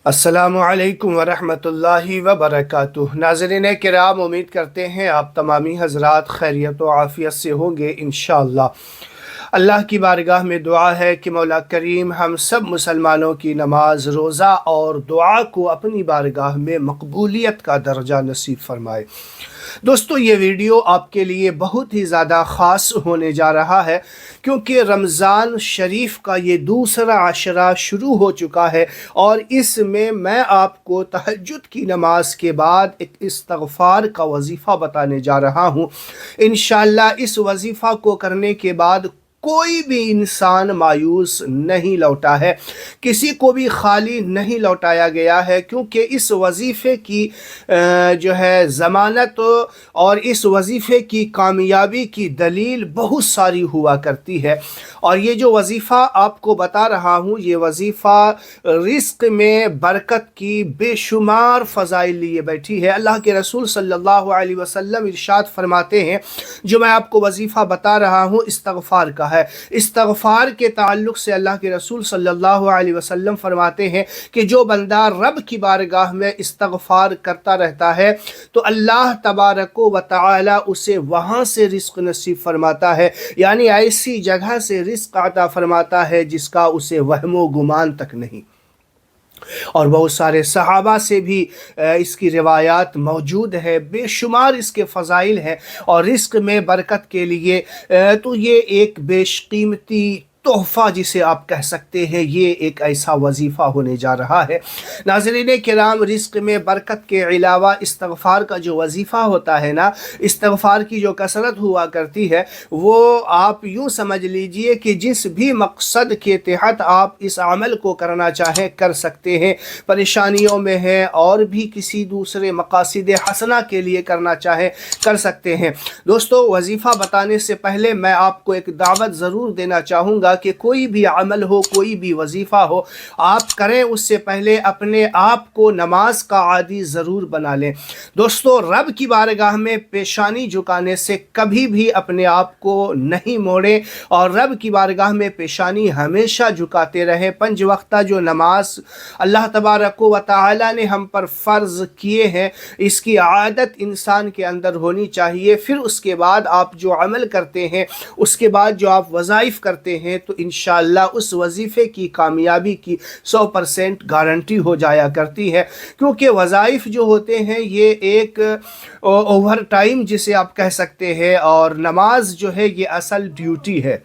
अस्सलामु अलैकुम वरहमतुल्लाहि वबरकातुह। नाज़रीन किराम, उम्मीद करते हैं आप तमामी हज़रात खैरियत व आफ़ियत से होंगे इंशाअल्लाह। अल्लाह की बारगाह में दुआ है कि मौला करीम हम सब मुसलमानों की नमाज, रोज़ा और दुआ को अपनी बारगाह में मकबूलियत का दर्जा नसीब फरमाए। दोस्तों, ये वीडियो आपके लिए बहुत ही ज़्यादा ख़ास होने जा रहा है क्योंकि रमज़ान शरीफ का ये दूसरा अशरा शुरू हो चुका है और इसमें मैं आपको तहज्जुद की नमाज के बाद एक इस्तिग़फ़ार का वजीफ़ा बताने जा रहा हूँ। इंशाअल्लाह इस वजीफ़ा को करने के बाद कोई भी इंसान मायूस नहीं लौटा है, किसी को भी खाली नहीं लौटाया गया है, क्योंकि इस वजीफ़े की जो है ज़मानत और इस वजीफ़े की कामयाबी की दलील बहुत सारी हुआ करती है। और ये जो वजीफ़ा आपको बता रहा हूँ, ये वजीफ़ा रिज़्क़ में बरकत की बेशुमार फ़ज़ाइल लिए बैठी है। अल्लाह के रसूल सल्लल्लाहु अलैहि वसल्लम इरशाद फरमाते हैं, जो मैं आपको वजीफ़ा बता रहा हूँ इस्तिग़फ़ार का है। इस्तिग़फ़ार के ताल्लुक़ से अल्लाह के रसूल सल्लल्लाहु अलैहि वसल्लम फरमाते हैं कि जो बंदा रब की बारगाह में इस्तिग़फ़ार करता रहता है तो अल्लाह तबारक व तआला उसे वहाँ से रिज़्क़ नसीब फरमाता है, यानी ऐसी जगह से रिज़्क़ अता फरमाता है जिसका उसे वहमो गुमान तक नहीं। और बहुत सारे सहाबा से भी इसकी रिवायात मौजूद है, बेशुमार इसके फ़ज़ाइल हैं और रिज़्क़ में बरकत के लिए तो ये एक बेशकीमती तोहफ़ा जिसे आप कह सकते हैं, ये एक ऐसा वजीफ़ा होने जा रहा है। नाज़रीन किराम, रिज़्क़ में बरकत के अलावा इस्तिग़फ़ार का जो वजीफ़ा होता है ना, इस्तिग़फ़ार की जो कसरत हुआ करती है, वो आप यूँ समझ लीजिए कि जिस भी मकसद के तहत आप इस अमल को करना चाहें कर सकते हैं। परेशानियों में हैं और भी किसी दूसरे मकासिद हसना के लिए करना चाहें कर सकते हैं। दोस्तों, वजीफ़ा बताने से पहले मैं आपको एक दावत ज़रूर देना चाहूँगा कि कोई भी अमल हो, कोई भी वजीफ़ा हो, आप करें उससे पहले अपने आप को नमाज का आदी ज़रूर बना लें। दोस्तों, रब की बारगाह में पेशानी झुकाने से कभी भी अपने आप को नहीं मोड़ें और रब की बारगाह में पेशानी हमेशा झुकाते रहें। 5 वक्ता जो नमाज अल्लाह तबारक व तआला ने हम पर फ़र्ज़ किए हैं, इसकी आदत इंसान के अंदर होनी चाहिए। फिर उसके बाद आप जो अमल करते हैं, उसके बाद जो आप वज़ाइफ़ करते हैं, तो इंशाअल्लाह उस वजीफ़े की कामयाबी की 100% गारंटी हो जाया करती है। क्योंकि वज़ाइफ़ जो होते हैं ये एक ओवर टाइम जिसे आप कह सकते हैं, और नमाज जो है ये असल ड्यूटी है।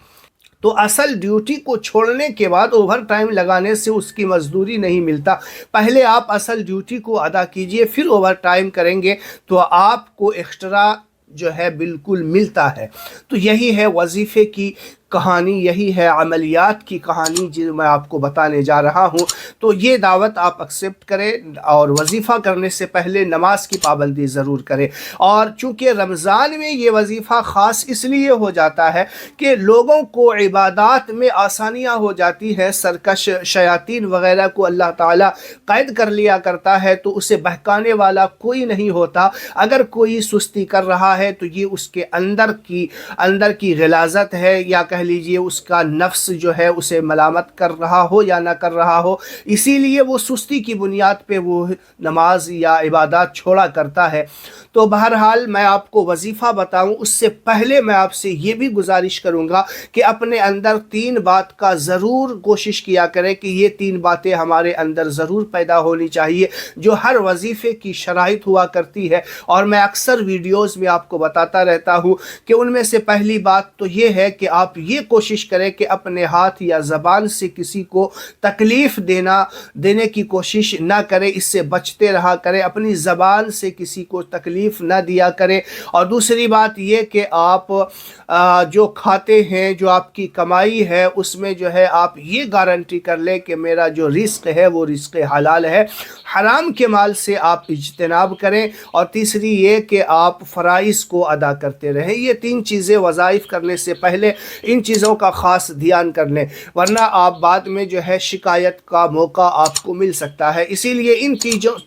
तो असल ड्यूटी को छोड़ने के बाद ओवर टाइम लगाने से उसकी मजदूरी नहीं मिलता। पहले आप असल ड्यूटी को अदा कीजिए, फिर ओवर टाइम करेंगे तो आपको एक्स्ट्रा जो है बिल्कुल मिलता है। तो यही है वजीफ़े की कहानी, यही है अमलियात की कहानी जो मैं आपको बताने जा रहा हूँ। तो ये दावत आप एक्सेप्ट करें और वजीफ़ा करने से पहले नमाज की पाबंदी ज़रूर करें। और चूँकि रमज़ान में ये वजीफ़ा ख़ास इसलिए हो जाता है कि लोगों को इबादत में आसानियाँ हो जाती है। सरकश शयातीन वग़ैरह को अल्लाह ताला कैद कर लिया करता है, तो उसे बहकाने वाला कोई नहीं होता। अगर कोई सुस्ती कर रहा है तो ये उसके अंदर की ग़िलाज़त है, या कह लीजिए उसका नफ्स जो है उसे मलामत कर रहा हो या ना कर रहा हो, इसीलिए वो सुस्ती की बुनियाद पे वो नमाज या इबादत छोड़ा करता है। तो बहरहाल मैं आपको वजीफ़ा बताऊं उससे पहले मैं आपसे ये भी गुजारिश करूंगा कि अपने अंदर 3 बात का ज़रूर कोशिश किया करें कि ये 3 बातें हमारे अंदर ज़रूर पैदा होनी चाहिए, जो हर वजीफ़े की शराइत हुआ करती है। और मैं अक्सर वीडियोज़ में आपको बताता रहता हूँ कि उनमें से पहली बात तो ये है कि आप ये कोशिश करें कि अपने हाथ या ज़बान से किसी को तकलीफ़ देने की कोशिश ना करें, इससे बचते रहा करें। अपनी ज़बान से किसी को तकलीफ़ ना दिया करें। और दूसरी बात ये कि आप जो खाते हैं, जो आपकी कमाई है, उसमें जो है आप ये गारंटी कर लें कि मेरा जो रिज़्क़ है वो रिज़्क़ हलाल है, हराम के माल से आप इज्तनाब करें। और तीसरी ये कि आप फ़राइज़ को अदा करते रहें। ये 3 चीज़ें वज़ाइफ़ करने से पहले ان چیزوں کا خاص دھیان کر لیں، ورنہ آپ بعد میں جو ہے شکایت کا موقع آپ کو مل سکتا ہے۔ اسی لیے ان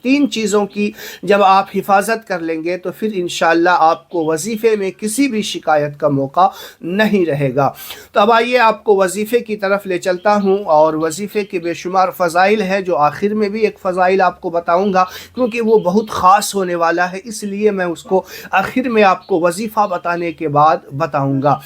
تین چیزوں کی جب آپ حفاظت کر لیں گے تو پھر انشاءاللہ آپ کو وظیفے میں کسی بھی شکایت کا موقع نہیں رہے گا۔ تو اب آئیے آپ کو وظیفے کی طرف لے چلتا ہوں، اور وظیفے کے بے شمار فضائل ہے جو آخر میں بھی ایک فضائل آپ کو بتاؤں گا، کیونکہ وہ بہت خاص ہونے والا ہے، اس لیے میں اس کو آخر میں آپ کو وظیفہ بتانے کے بعد بتاؤں گا۔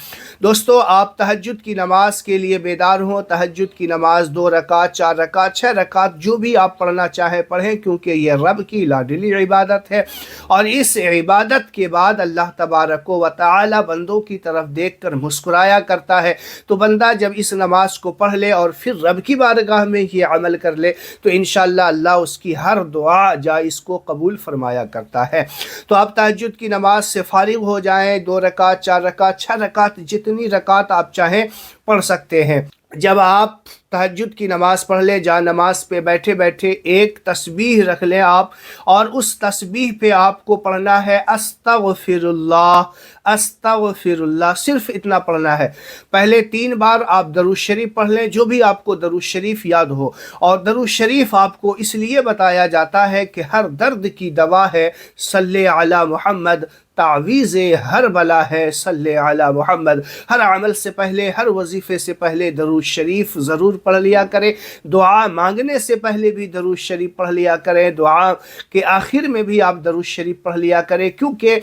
دوستو، آپ تہجد کی نماز کے لیے بیدار ہوں۔ تہجد کی نماز 2 رکعت، 4 رکعت، 6 رکعت جو بھی آپ پڑھنا چاہے پڑھیں، کیونکہ یہ رب کی لاڈلی عبادت ہے، اور اس عبادت کے بعد اللہ تبارک و تعالی بندوں کی طرف دیکھ کر مسکرایا کرتا ہے۔ تو بندہ جب اس نماز کو پڑھ لے اور پھر رب کی بارگاہ میں یہ عمل کر لے تو انشاءاللہ اللہ اس کی ہر دعا جائز کو قبول فرمایا کرتا ہے۔ تو آپ تہجد کی نماز سے فارغ ہو جائیں، 2 رکعت، 4 رکعت، 6 رکعت، جتنی رکعت آپ چاہیں پڑھ سکتے ہیں۔ جب آپ تہجد کی نماز پڑھ لیں، جہاں نماز پہ بیٹھے بیٹھے ایک تسبیح رکھ لیں آپ، اور اس تسبیح پہ آپ کو پڑھنا ہے استغفر اللہ، استغفر اللہ، صرف اتنا پڑھنا ہے۔ پہلے 3 بار آپ درود شریف پڑھ لیں، جو بھی آپ کو درود شریف یاد ہو، اور درود شریف آپ کو اس لیے بتایا جاتا ہے کہ ہر درد کی دوا ہے صلی علی محمد، تعویذ ہر بلا ہے صلی علی محمد۔ ہر عمل سے پہلے، ہر وظیفے سے پہلے درود شریف ضرور پڑھ لیا کریں، دعا مانگنے سے پہلے بھی درود شریف پڑھ لیا کریں، دعا کے آخر میں بھی آپ درود شریف پڑھ لیا کریں، کیونکہ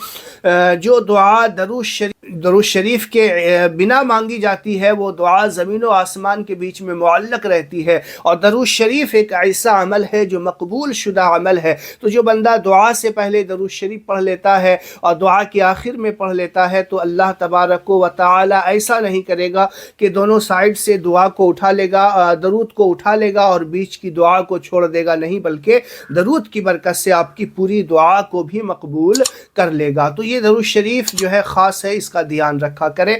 جو دعا درود شریف کے بنا مانگی جاتی ہے وہ دعا زمین و آسمان کے بیچ میں معلق رہتی ہے، اور درود شریف ایک ایسا عمل ہے جو مقبول شدہ عمل ہے۔ تو جو بندہ دعا سے پہلے درود شریف پڑھ لیتا ہے اور دعا کے آخر میں پڑھ لیتا ہے تو اللہ تبارک و تعالی ایسا نہیں کرے گا کہ دونوں سائڈ سے دعا کو اٹھا لے گا، درود کو اٹھا لے گا اور بیچ کی دعا کو چھوڑ دے گا، نہیں، بلکہ درود کی برکت سے آپ کی پوری دعا کو بھی مقبول کر لے گا۔ تو یہ درود شریف جو ہے خاص ہے، اس کا دھیان رکھا کریں۔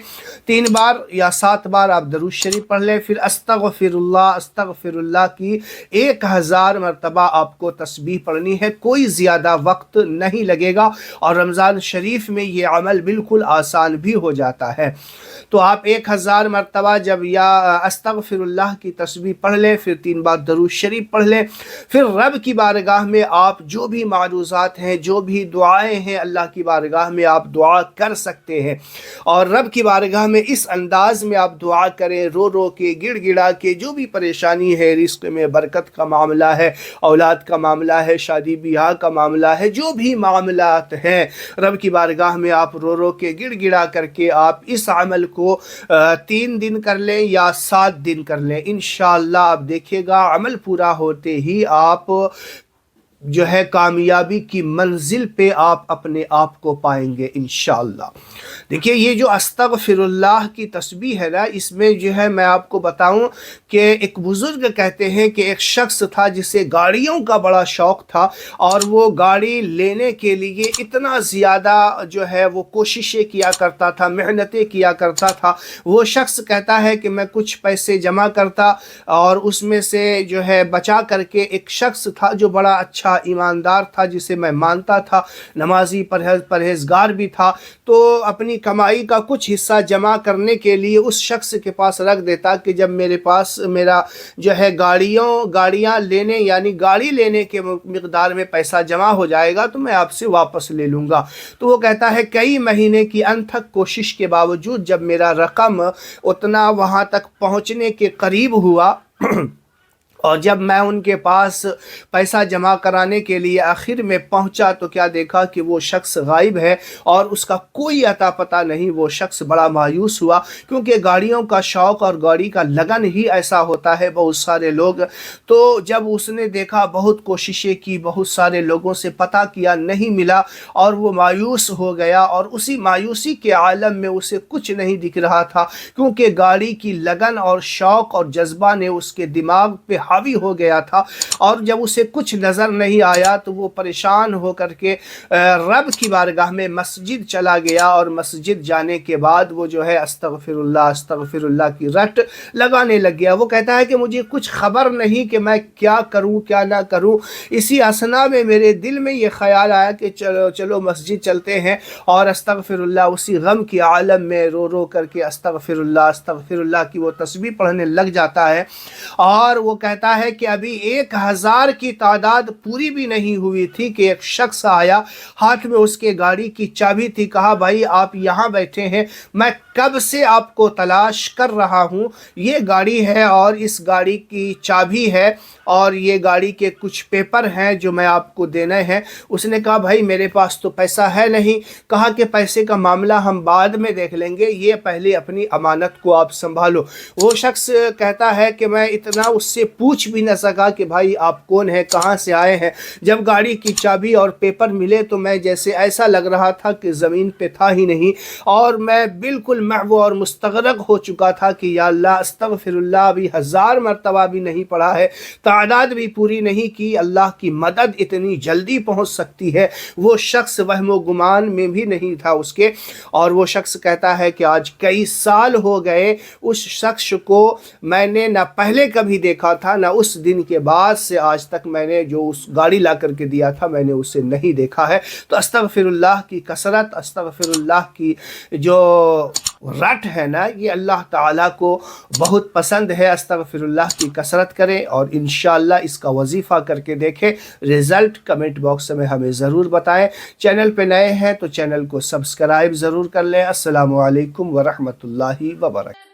3 بار یا 7 بار آپ درود شریف پڑھ لیں، پھر استغفر اللہ، استغفر اللہ کی 1000 مرتبہ آپ کو تسبیح پڑھنی ہے، کوئی زیادہ وقت نہیں لگے گا، اور رمضان شریف میں یہ عمل بالکل آسان بھی ہو جاتا ہے۔ تو آپ 1000 مرتبہ جب یا استغفر اللہ کی تسبیح پڑھ لیں، پھر 3 بار درود شریف پڑھ لیں، پھر رب کی بارگاہ میں آپ جو بھی معروضات ہیں، جو بھی دعائیں ہیں، اللہ کی بارگاہ میں آپ دعا کر سکتے ہیں، اور رب کی بارگاہ میں اس انداز میں آپ دعا کریں، رو رو کے، گڑ گڑا کے، جو بھی پریشانی ہے، رزق میں برکت کا معاملہ ہے، اولاد کا معاملہ ہے، شادی بیاہ کا معاملہ ہے، جو بھی معاملات ہیں، رب کی بارگاہ میں آپ رو رو کے، گڑ گڑا کر کے آپ اس عمل کو 3 دن کر لیں یا 7 دن کر لیں، انشاءاللہ آپ دیکھیں گا عمل پورا ہوتے ہی آپ جو ہے کامیابی کی منزل پہ آپ اپنے آپ کو پائیں گے انشاءاللہ۔ دیکھیے، یہ جو استغفر اللہ کی تسبیح ہے نا، اس میں جو ہے میں آپ کو بتاؤں کہ ایک بزرگ کہتے ہیں کہ ایک شخص تھا جسے گاڑیوں کا بڑا شوق تھا، اور وہ گاڑی لینے کے لیے اتنا زیادہ جو ہے وہ کوششیں کیا کرتا تھا، محنتیں کیا کرتا تھا۔ وہ شخص کہتا ہے کہ میں کچھ پیسے جمع کرتا اور اس میں سے جو ہے بچا کر کے، ایک شخص تھا جو بڑا اچھا ایماندار تھا، جسے میں مانتا تھا، نمازی پرہیزگار بھی تھا، تو اپنی کمائی کا کچھ حصہ جمع کرنے کے لیے اس شخص کے پاس رکھ دیتا کہ جب میرے پاس میرا جو ہے گاڑیاں لینے یعنی گاڑی لینے کے مقدار میں پیسہ جمع ہو جائے گا تو میں آپ سے واپس لے لوں گا۔ تو وہ کہتا ہے کئی مہینے کی انتھک کوشش کے باوجود جب میرا رقم اتنا وہاں تک پہنچنے کے قریب ہوا اور جب میں ان کے پاس پیسہ جمع کرانے کے لیے آخر میں پہنچا تو کیا دیکھا کہ وہ شخص غائب ہے اور اس کا کوئی اتا پتہ نہیں۔ وہ شخص بڑا مایوس ہوا، کیونکہ گاڑیوں کا شوق اور گاڑی کا لگن ہی ایسا ہوتا ہے بہت سارے لوگ۔ تو جب اس نے دیکھا، بہت کوششیں کی، بہت سارے لوگوں سے پتہ کیا، نہیں ملا، اور وہ مایوس ہو گیا، اور اسی مایوسی کے عالم میں اسے کچھ نہیں دکھ رہا تھا، کیونکہ گاڑی کی لگن اور شوق اور جذبہ نے اس کے دماغ پہ हावी हो गया था, और जब उसे कुछ नज़र नहीं आया तो वो परेशान हो कर के रब की बारगाह में मस्जिद चला गया, और मस्जिद जाने के बाद वो जो है अस्तगफिरुल्लाह अस्तगफिरुल्लाह की रट लगाने लग गया। वो कहता है कि मुझे कुछ खबर नहीं कि मैं क्या करूं क्या ना करूं। इसी असना में मेरे दिल में ये ख्याल आया कि चलो चलो मस्जिद चलते हैं, और अस्तगफिरुल्लाह उसी गम की आलम में रो रो करके अस्तगफिरुल्लाह की वो तस्बीह पढ़ने लग जाता है। और वो कहता है कि अभी 1000 की तादाद पूरी भी नहीं हुई थी कि एक शख्स आया, हाथ में उसके गाड़ी की चाबी थी। कहा भाई आप यहाँ बैठे हैं, मैं कब से आपको तलाश कर रहा हूँ, ये गाड़ी है और इस गाड़ी की चाबी है और ये गाड़ी के कुछ पेपर हैं जो मैं आपको देने हैं। उसने कहा भाई मेरे पास तो पैसा है नहीं। कहा कि पैसे का मामला हम बाद में देख लेंगे, ये पहले अपनी अमानत को आप संभालो। वो शख्स कहता है कि मैं इतना उससे पूछ भी न सका कि भाई आप कौन हैं, कहाँ से आए हैं। जब गाड़ी की चाबी और पेपर मिले तो मैं जैसे ऐसा लग रहा था कि ज़मीन पे था ही नहीं, और मैं बिल्कुल महव और मुस्तगरक हो चुका था कि या अल्लाह अस्तगफिरुल्लाह अभी 1000 मरतबा भी नहीं पढ़ा है, तादाद भी पूरी नहीं की, अल्लाह की मदद इतनी जल्दी पहुंच सकती है। वो शख्स वहमो गुमान में भी नहीं था उसके। और वो शख्स कहता है कि आज कई साल हो गए, उस शख्स को मैंने ना पहले कभी देखा था, ना उस दिन के बाद से आज तक मैंने जो उस गाड़ी ला करके दिया था मैंने उसे नहीं देखा है। तो अस्तगफिरुल्लाह की कसरत, अस्तगफिरुल्लाह की जो रट है ना, ये अल्लाह ताला को बहुत पसंद है। अस्तगफिरुल्लाह की कसरत करें और इंशाअल्लाह इसका वजीफ़ा करके देखें। रिज़ल्ट कमेंट बॉक्स में हमें ज़रूर बताएं। चैनल पे नए हैं तो चैनल को सब्सक्राइब ज़रूर कर लें। अस्सलामु अलैकुम व रहमतुल्लाहि व बरकातहू।